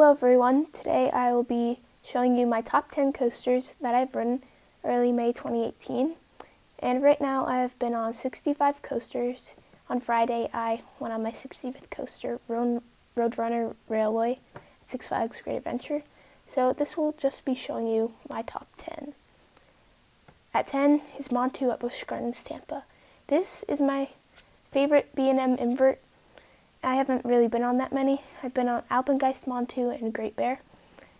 Hello everyone, today I will be showing you my top 10 coasters that I've ridden early May 2018. And right now I have been on 65 coasters. On Friday I went on my 65th coaster, Roadrunner Railway at Six Flags Great Adventure. So this will just be showing you my top 10. At 10 is Montu at Busch Gardens Tampa. This is my favorite B&M invert. I haven't really been on that many. I've been on Alpengeist, Montu, and Great Bear,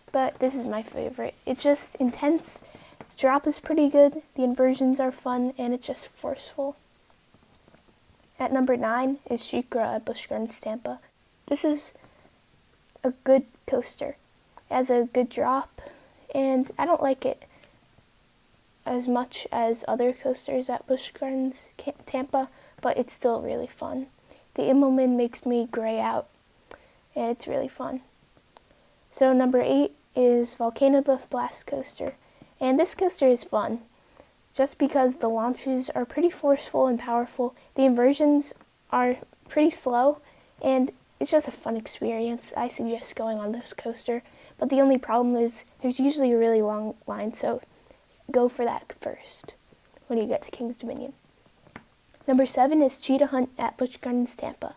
but this is my favorite. It's just intense, the drop is pretty good, the inversions are fun, and it's just forceful. At number 9 is SheiKra at Busch Gardens Tampa. This is a good coaster. It has a good drop, and I don't like it as much as other coasters at Busch Gardens Tampa, but it's still really fun. The Immelmann makes me gray out, and it's really fun. So number 8 is Volcano the Blast Coaster, and this coaster is fun, just because the launches are pretty forceful and powerful. The inversions are pretty slow, and it's just a fun experience. I suggest going on this coaster, but the only problem is there's usually a really long line, so go for that first when you get to Kings Dominion. Number 7 is Cheetah Hunt at Busch Gardens Tampa.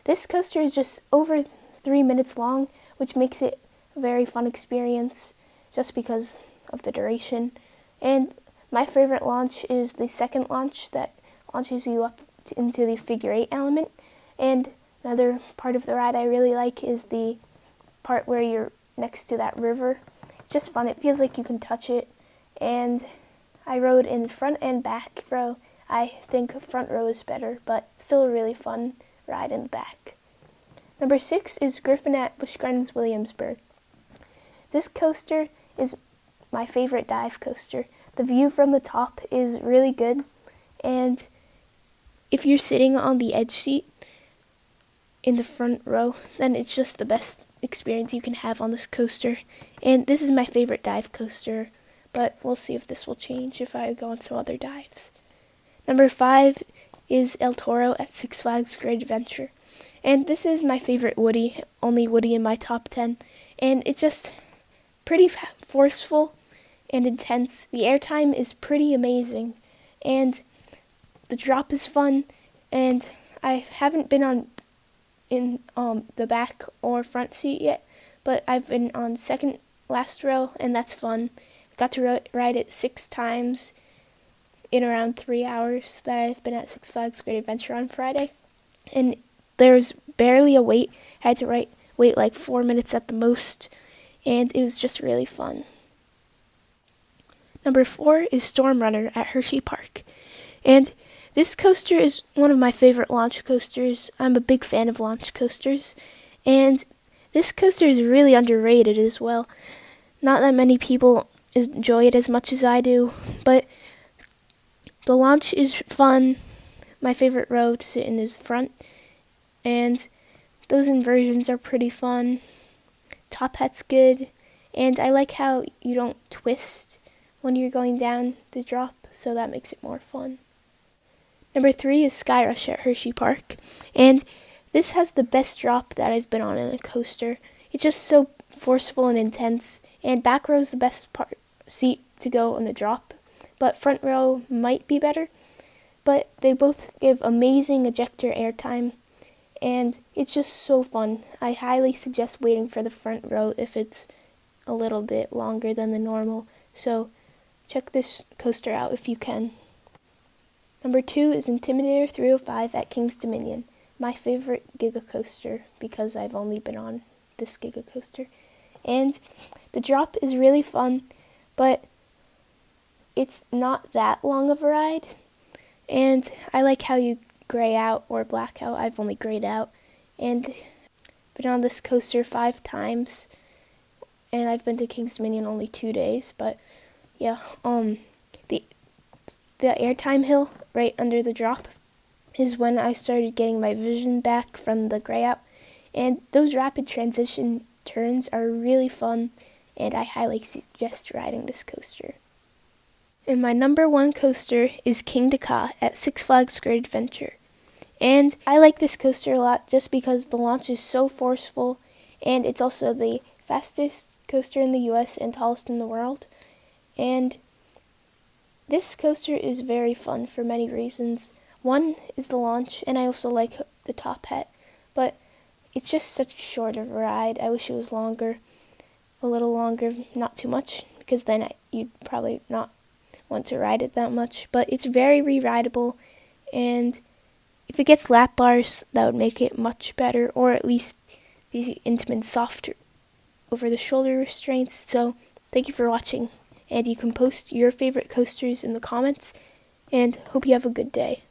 This coaster is just over 3 minutes long, which makes it a very fun experience just because of the duration. And my favorite launch is the second launch that launches you up into the figure 8 element. And another part of the ride I really like is the part where you're next to that river. It's just fun. It feels like you can touch it. And I rode in front and back row. I think front row is better, but still a really fun ride in the back. Number 6 is Griffon at Busch Gardens Williamsburg. This coaster is my favorite dive coaster. The view from the top is really good, and if you're sitting on the edge seat in the front row, then it's just the best experience you can have on this coaster. And this is my favorite dive coaster, but we'll see if this will change if I go on some other dives. Number 5 is El Toro at Six Flags Great Adventure. And this is my favorite Woody, only Woody in my top 10. And it's just pretty forceful and intense. The airtime is pretty amazing. And the drop is fun. And I haven't been in the back or front seat yet, but I've been on second last row, and that's fun. Got to ride it 6 times in around 3 hours that I've been at Six Flags Great Adventure on Friday. And there's barely a wait. I had to wait like 4 minutes at the most, and it was just really fun. Number 4 is Storm Runner at Hershey Park. And this coaster is one of my favorite launch coasters. I'm a big fan of launch coasters. And this coaster is really underrated as well. Not that many people enjoy it as much as I do, but the launch is fun. My favorite row to sit in is front, and those inversions are pretty fun. Top hat's good, and I like how you don't twist when you're going down the drop, so that makes it more fun. Number 3 is Skyrush at Hershey Park, and this has the best drop that I've been on in a coaster. It's just so forceful and intense, and back row is the best seat to go on the drop. But front row might be better, but they both give amazing ejector airtime, and it's just so fun. I highly suggest waiting for the front row if it's a little bit longer than the normal, so check this coaster out if you can. Number 2 is Intimidator 305 at Kings Dominion, my favorite Giga coaster because I've only been on this Giga coaster. And the drop is really fun, but it's not that long of a ride, and I like how you gray out or black out. I've only grayed out, and been on this coaster 5 times, and I've been to Kings Dominion only 2 days, but yeah, the airtime hill right under the drop is when I started getting my vision back from the gray out, and those rapid transition turns are really fun, and I highly suggest riding this coaster. And my number 1 coaster is Kingda Ka at Six Flags Great Adventure. And I like this coaster a lot just because the launch is so forceful, and it's also the fastest coaster in the US and tallest in the world. And this coaster is very fun for many reasons. One is the launch, and I also like the top hat, but it's just such a short of a ride. I wish it was longer, a little longer, not too much, because then you'd probably not want to ride it that much. But it's very re-rideable, and if it gets lap bars, that would make it much better, or at least the Intamin softer over the shoulder restraints. So thank you for watching, and you can post your favorite coasters in the comments, and hope you have a good day.